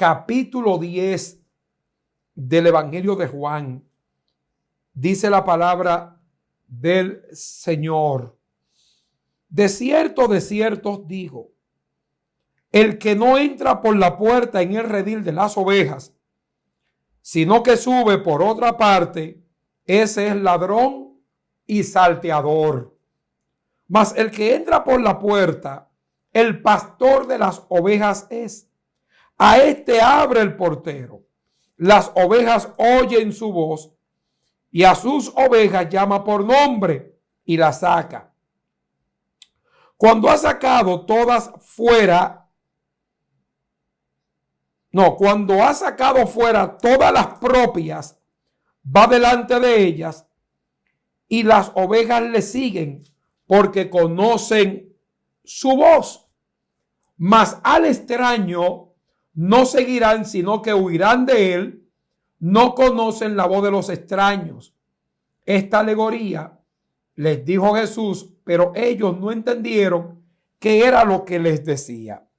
capítulo 10 del Evangelio de Juan, dice la palabra del Señor: de cierto os digo, el que no entra por la puerta en el redil de las ovejas, sino que sube por otra parte, ese es ladrón y salteador. Mas el que entra por la puerta, el pastor de las ovejas es. A este abre el portero. Las ovejas oyen su voz y a sus ovejas llama por nombre y las saca. Cuando ha sacado todas fuera, cuando ha sacado fuera todas las propias, va delante de ellas y las ovejas le siguen porque conocen su voz. Mas al extraño no seguirán, sino que huirán de él. No conocen la voz de los extraños. Esta alegoría les dijo Jesús, pero ellos no entendieron qué era lo que les decía.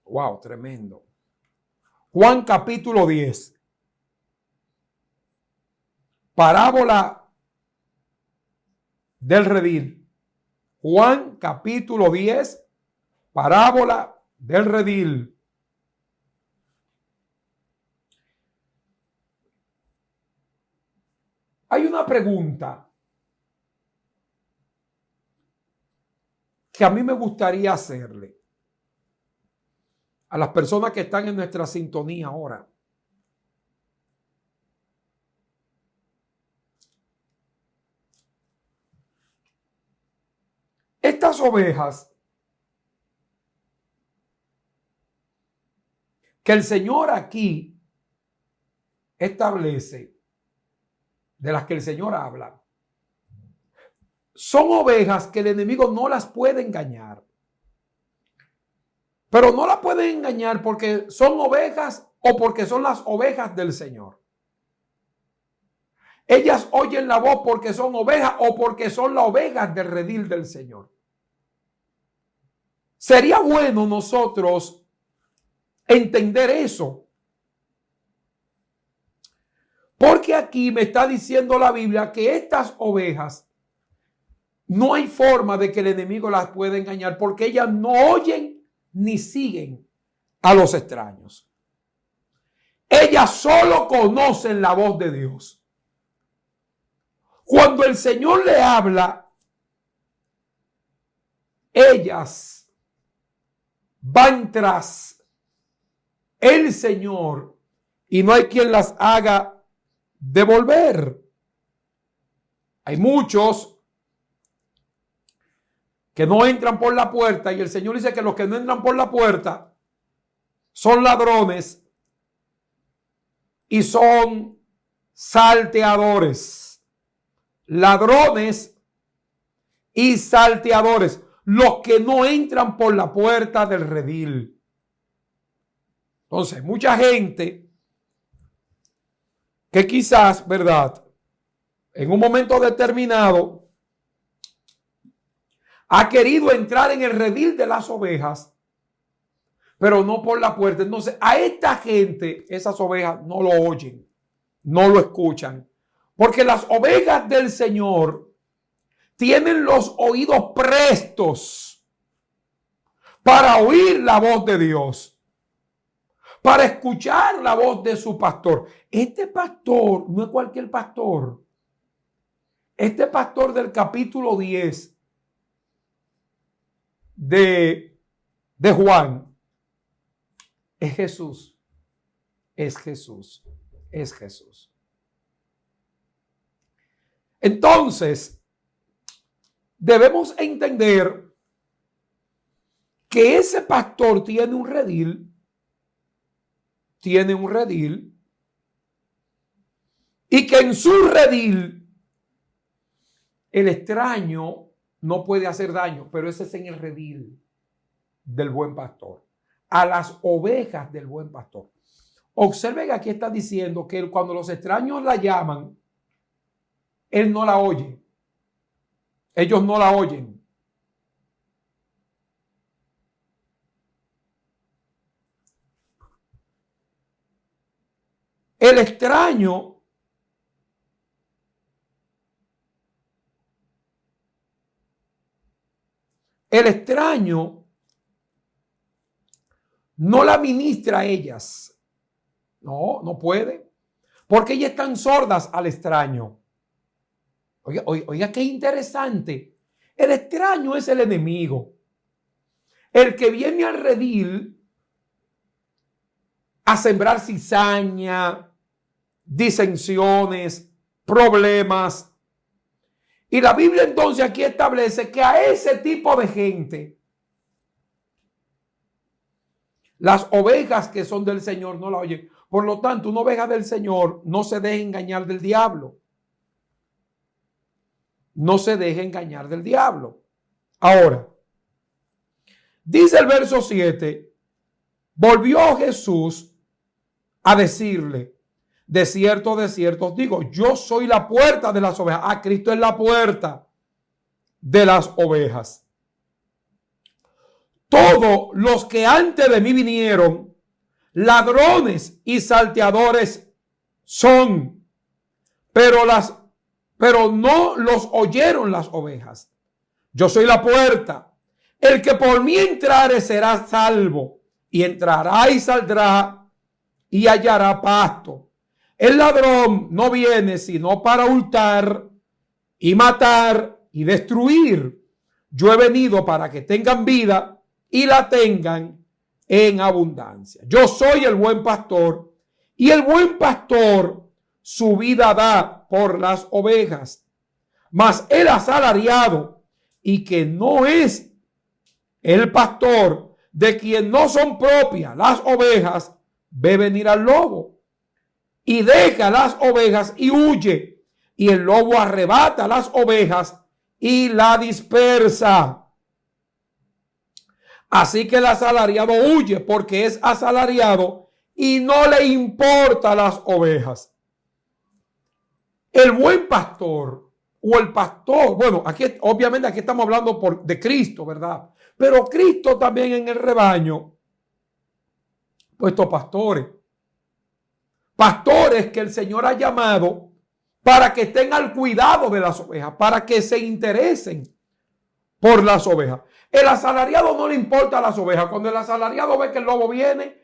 Wow, tremendo. Juan capítulo 10. Parábola del redil. Juan capítulo 10, parábola del redil. Hay una pregunta que a mí me gustaría hacerle a las personas que están en nuestra sintonía ahora. Estas ovejas que el Señor aquí establece, de las que el Señor habla, son ovejas que el enemigo no las puede engañar. Pero no las pueden engañar porque son ovejas o porque son las ovejas del Señor. Ellas oyen la voz porque son ovejas o porque son las ovejas del redil del Señor. Sería bueno nosotros entender eso. Porque aquí me está diciendo la Biblia que estas ovejas no hay forma de que el enemigo las pueda engañar porque ellas no oyen ni siguen a los extraños. Ellas solo conocen la voz de Dios. Cuando el Señor le habla, ellas van tras el Señor y no hay quien las haga devolver. Hay muchos que no entran por la puerta y el Señor dice que los que no entran por la puerta son ladrones y son salteadores. Ladrones y salteadores, los que no entran por la puerta del redil. Entonces, mucha gente que quizás, ¿verdad?, en un momento determinado ha querido entrar en el redil de las ovejas, pero no por la puerta. Entonces, a esta gente, esas ovejas no lo oyen, no lo escuchan, porque las ovejas del Señor tienen los oídos prestos para oír la voz de Dios, para escuchar la voz de su pastor. Este pastor no es cualquier pastor. Este pastor del capítulo 10 de Juan es Jesús. Es Jesús. Es Jesús. Entonces, debemos entender que ese pastor tiene un redil, y que en su redil el extraño no puede hacer daño, pero ese es en el redil del buen pastor, a las ovejas del buen pastor. Observen que aquí está diciendo que cuando los extraños la llaman, él no la oye. Ellos no la oyen. El extraño no la ministra a ellas. No, no puede. Porque ellas están sordas al extraño. Oiga, qué interesante. El extraño es el enemigo. El que viene al redil a sembrar cizaña, disensiones, problemas. Y la Biblia entonces aquí establece que a ese tipo de gente, las ovejas que son del Señor no la oyen. Por lo tanto, una oveja del Señor no se deje engañar del diablo. No se deje engañar del diablo. Ahora, dice el verso 7, volvió Jesús a decirle, de cierto os digo, yo soy la puerta de las ovejas. Ah, Cristo es la puerta de las ovejas. Todos los que antes de mí vinieron, ladrones y salteadores son, pero no los oyeron las ovejas. Yo soy la puerta. El que por mí entrare será salvo, y entrará y saldrá y hallará pasto. El ladrón no viene sino para hurtar y matar y destruir. Yo he venido para que tengan vida y la tengan en abundancia. Yo soy el buen pastor, y el buen pastor su vida da por las ovejas. Mas el asalariado, y que no es el pastor, de quien no son propias las ovejas, ve venir al lobo y deja las ovejas y huye, y el lobo arrebata las ovejas y la dispersa. Así que el asalariado huye porque es asalariado y no le importa las ovejas. El buen pastor o el pastor, bueno, aquí obviamente aquí estamos hablando de Cristo, ¿verdad? Pero Cristo también en el rebaño puesto pastores. Pastores que el Señor ha llamado para que estén al cuidado de las ovejas, para que se interesen por las ovejas. El asalariado no le importa las ovejas. Cuando el asalariado ve que el lobo viene,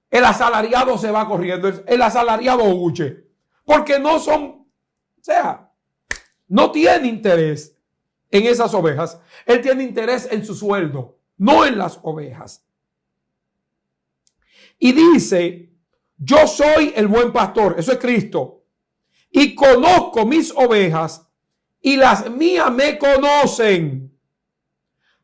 el asalariado se va corriendo. El asalariado huye. Porque no son, o sea, no tiene interés en esas ovejas. Él tiene interés en su sueldo, no en las ovejas. Y dice, yo soy el buen pastor, eso es Cristo, y conozco mis ovejas y las mías me conocen,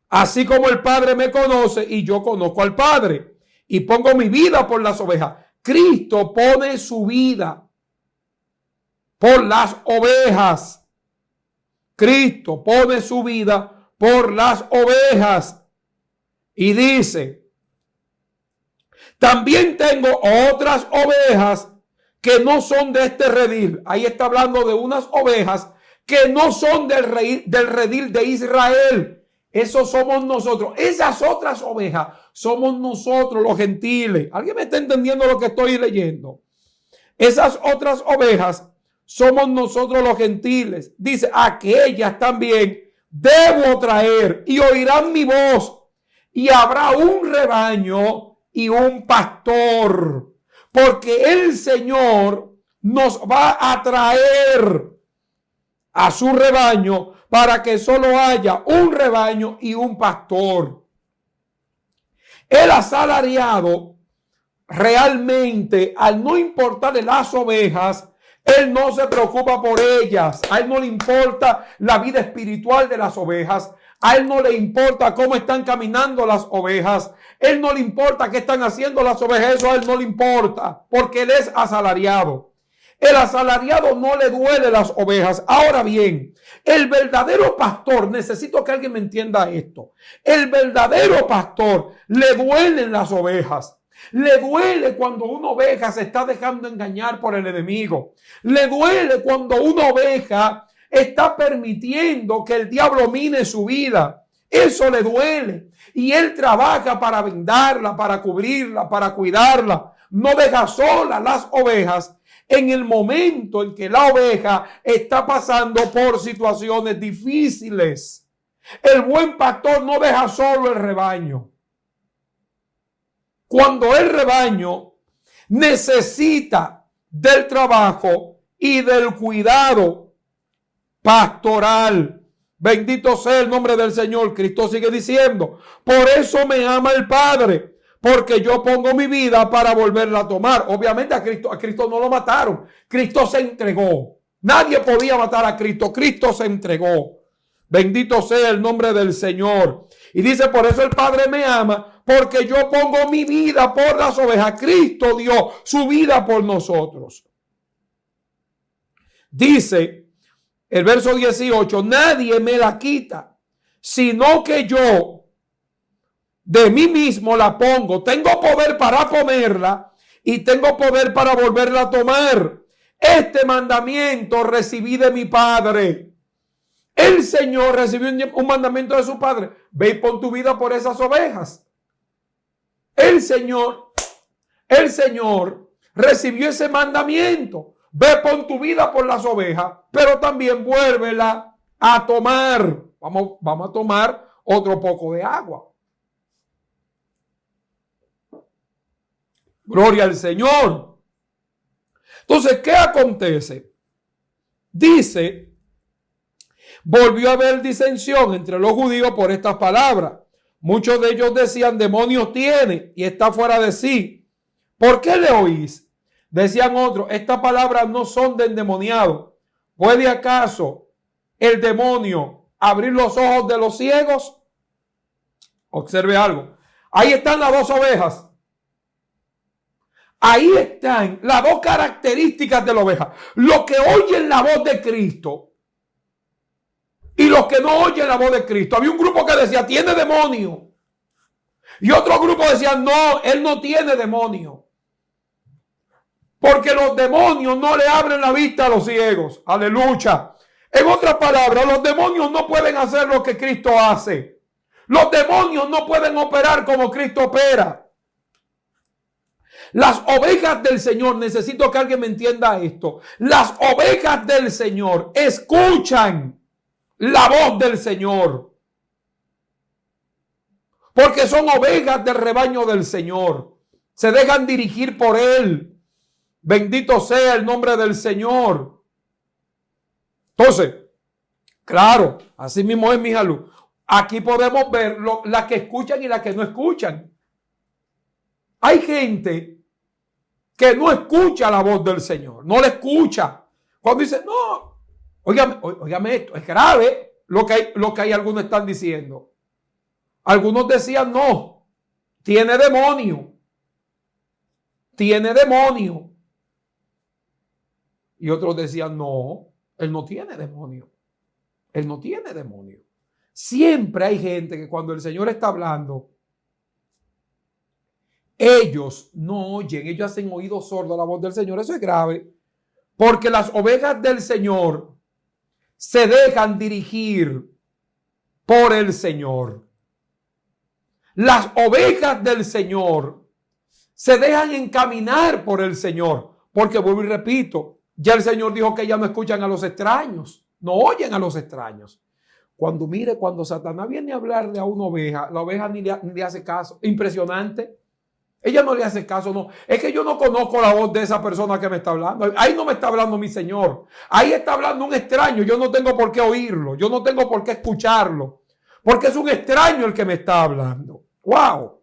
así como el Padre me conoce y yo conozco al Padre y pongo mi vida por las ovejas. Cristo pone su vida por las ovejas. Cristo pone su vida por las ovejas y dice, también tengo otras ovejas que no son de este redil. Ahí está hablando de unas ovejas que no son del redil de Israel. Esos somos nosotros. Esas otras ovejas somos nosotros los gentiles. ¿Alguien me está entendiendo lo que estoy leyendo? Esas otras ovejas somos nosotros los gentiles. Dice, aquellas también debo traer y oirán mi voz y habrá un rebaño y un pastor, porque el Señor nos va a traer a su rebaño para que solo haya un rebaño y un pastor. El asalariado realmente, al no importarle las ovejas, él no se preocupa por ellas. A él no le importa la vida espiritual de las ovejas. A él no le importa cómo están caminando las ovejas. Él no le importa qué están haciendo las ovejas. Eso a él no le importa porque él es asalariado. El asalariado no le duele las ovejas. Ahora bien, el verdadero pastor, necesito que alguien me entienda esto. El verdadero pastor le duelen las ovejas. Le duele cuando una oveja se está dejando engañar por el enemigo. Le duele cuando una oveja está permitiendo que el diablo mine su vida. Eso le duele. Y él trabaja para vendarla, para cubrirla, para cuidarla. No deja solas las ovejas en el momento en que la oveja está pasando por situaciones difíciles. El buen pastor no deja solo el rebaño. Cuando el rebaño necesita del trabajo y del cuidado pastoral. Bendito sea el nombre del Señor. Cristo sigue diciendo, por eso me ama el Padre, porque yo pongo mi vida para volverla a tomar. Obviamente a Cristo no lo mataron. Cristo se entregó. Nadie podía matar a Cristo. Cristo se entregó. Bendito sea el nombre del Señor. Y dice, por eso el Padre me ama, porque yo pongo mi vida por las ovejas. Cristo dio su vida por nosotros. Dice el verso 18, nadie me la quita, sino que yo de mí mismo la pongo. Tengo poder para ponerla y tengo poder para volverla a tomar. Este mandamiento recibí de mi Padre. El Señor recibió un mandamiento de su Padre. Ve y pon tu vida por esas ovejas. El Señor recibió ese mandamiento. Ve, pon tu vida por las ovejas, pero también vuélvela a tomar. Vamos a tomar otro poco de agua. Gloria al Señor. Entonces, ¿qué acontece? Dice, volvió a haber disensión entre los judíos por estas palabras. Muchos de ellos decían, demonios tiene y está fuera de sí. ¿Por qué le oís? Decían otros, estas palabras no son de endemoniado. ¿Puede acaso el demonio abrir los ojos de los ciegos? Observe algo. Ahí están las dos ovejas. Ahí están las dos características de la oveja. Los que oyen la voz de Cristo y los que no oyen la voz de Cristo. Había un grupo que decía, tiene demonio. Y otro grupo decía, no, él no tiene demonio. Porque los demonios no le abren la vista a los ciegos. Aleluya. En otras palabras, los demonios no pueden hacer lo que Cristo hace. Los demonios no pueden operar como Cristo opera. Las ovejas del Señor, necesito que alguien me entienda esto. Las ovejas del Señor escuchan la voz del Señor. Porque son ovejas del rebaño del Señor. Se dejan dirigir por Él. Bendito sea el nombre del Señor. Entonces, claro, así mismo es, mi salud. Aquí podemos ver las que escuchan y las que no escuchan. Hay gente que no escucha la voz del Señor, no la escucha. Cuando dice, no, óigame esto, es grave lo que hay algunos están diciendo. Algunos decían, no, tiene demonio. Tiene demonio. Y otros decían, no, él no tiene demonio. Él no tiene demonio. Siempre hay gente que cuando el Señor está hablando, ellos no oyen, ellos hacen oído sordo a la voz del Señor. Eso es grave. Porque las ovejas del Señor se dejan dirigir por el Señor. Las ovejas del Señor se dejan encaminar por el Señor. Porque vuelvo y repito, ya el Señor dijo que ya no escuchan a los extraños, no oyen a los extraños. Cuando Satanás viene a hablarle a una oveja, la oveja ni le hace caso. Impresionante. Ella no le hace caso, no. Es que yo no conozco la voz de esa persona que me está hablando. Ahí no me está hablando mi Señor. Ahí está hablando un extraño. Yo no tengo por qué oírlo. Yo no tengo por qué escucharlo. Porque es un extraño el que me está hablando. ¡Wow!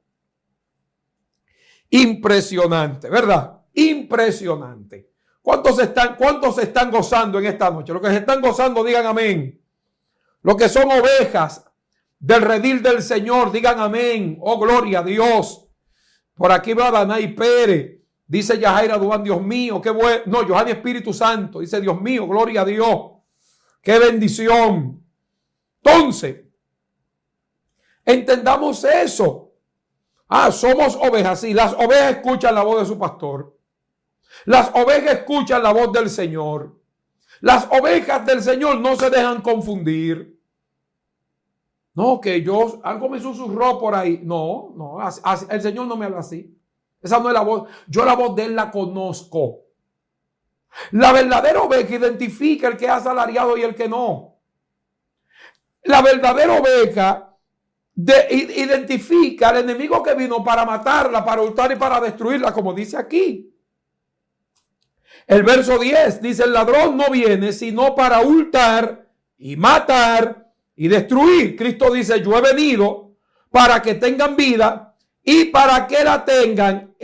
Impresionante, ¿verdad? Impresionante. ¿Cuántos se están gozando en esta noche? Los que se están gozando, digan amén. Los que son ovejas del redil del Señor, digan amén. Oh, gloria a Dios. Por aquí va Danay Pérez. Dice Yajaira Dubán, Dios mío, qué bueno. No, Johanny Espíritu Santo. Dice, Dios mío, gloria a Dios. Qué bendición. Entonces, entendamos eso. Somos ovejas. Sí, las ovejas escuchan la voz de su pastor. Las ovejas escuchan la voz del Señor. Las ovejas del Señor no se dejan confundir. No, que algo me susurró por ahí. No, el Señor no me habla así. Esa no es la voz. Yo la voz de Él la conozco. La verdadera oveja identifica el que es asalariado y el que no. La verdadera oveja identifica al enemigo que vino para matarla, para hurtar y para destruirla, como dice aquí. El verso 10 dice: el ladrón no viene sino para hurtar y matar y destruir. Cristo dice: yo he venido para que tengan vida y para que la tengan